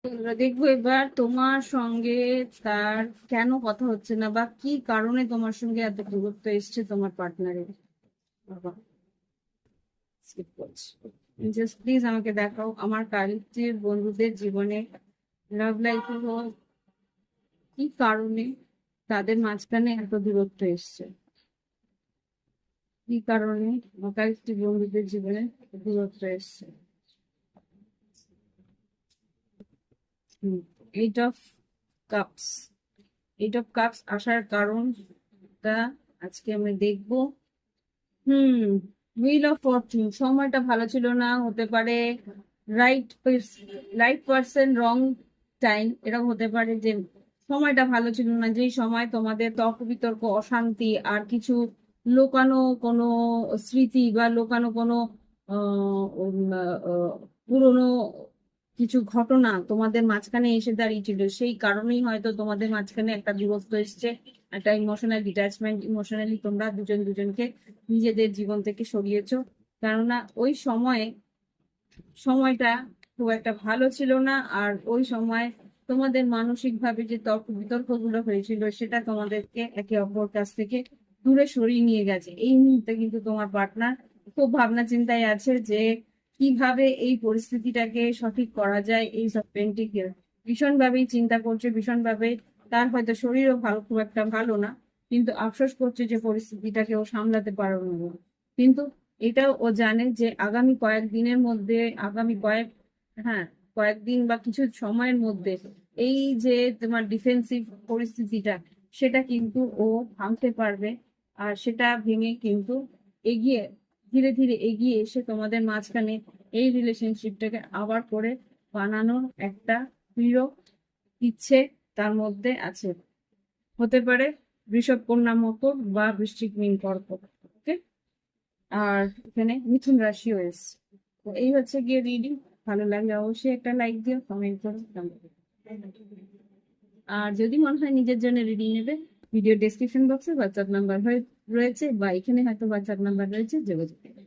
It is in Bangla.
আমরা দেখবো এবার তোমার সঙ্গে তার কেন কথা হচ্ছে না, বা কি কারণে তোমার সঙ্গে এত দূরত্ব এসছে তোমার পার্টনারের। বাবা, স্কিপ করছি। জাস্ট প্লিজ আমাকে দেখাও আমার কালটির বন্ধুদের জীবনে, লাভ লাইফে হোক, কি কারণে তাদের মাঝখানে এত দূরত্ব এসছে, কি কারণে আমার কালটির বন্ধুদের জীবনে দূরত্ব এসছে। Eight of cups, eight of cups আসার কারণটা আজকে আমি দেখবো। হুম, হুইল অফ ফরচুন, সময়টা ভালো ছিল না, হতে পারে রাইট রাইট পার্সন রং টাইম, এরকম হতে পারে যে সময়টা ভালো ছিল না, যেই সময় তোমাদের তর্ক বিতর্ক, অশান্তি আর কিছু লোকানো কোনো স্মৃতি বা লোকানো কোনো পুরনো কিছু ঘটনা তোমাদের মাঝখানে এসে দাঁড়িয়েছিল, সেই কারণেই হয়তো তোমাদের মাঝখানে একটা দূরত্ব এসছে, একটা ইমোশনাল ডিটাচমেন্ট, ইমোশনালি তোমরা দুজন দুজনকে নিজেদের জীবন থেকে সরিয়েছো। কেননা ওই সময়টা খুব একটা ভালো ছিল না, আর ওই সময় তোমাদের মানসিক ভাবে যে তর্ক বিতর্ক গুলো হয়েছিল সেটা তোমাদেরকে একে অপর কাছ থেকে দূরে সরিয়ে নিয়ে গেছে। এই মুহূর্তে কিন্তু তোমার পার্টনার খুব ভাবনা চিন্তায় আছে যে কিভাবে এই পরিস্থিতিটাকে সঠিক করা যায়। এই সব পেন্টিকে ভীষণ ভাবেই চিন্তা করছে, ভীষণ ভাবে। তার হয়তো শরীরও ভালো, খুব একটা ভালো না, কিন্তু আফসোস করছে যে পরিস্থিতিটাকে ও সামলাতে পারবে না। কিন্তু এটাও ও জানে যে আগামী কয়েকদিনের মধ্যে, আগামী হ্যাঁ, কয়েকদিন বা কিছু সময়ের মধ্যে এই যে তোমার ডিফেন্সিভ পরিস্থিতিটা, সেটা কিন্তু ও ভাঙতে পারবে। আর সেটা ভেঙে কিন্তু এগিয়ে, ধীরে ধীরে এগিয়ে এসে তোমাদের মাঝখানে এই রিলেশনশিপটাকে আবার করে বানানোর একটা দৃঢ় ইচ্ছে তার মধ্যে আছে। হতে পারে বৃষভ, কন্যা, মকর বা বৃশ্চিক, মীন, কর্কট। ওকে, আর এখানে মিথুন রাশিও এসছে। তো এই হচ্ছে গিয়ে রিডিং। ভালো লাগলে অবশ্যই একটা লাইক দিও, কমেন্ট করো। আর যদি মনে হয় নিজের জন্য রিডিং নেবে, ভিডিও ডেসক্রিপশন বক্সে হোয়াটসঅ্যাপ নাম্বার রয়েছে, বা এখানে হয়তো হোয়াটসঅ্যাপ নাম্বার রয়েছে, যোগাযোগ করবে।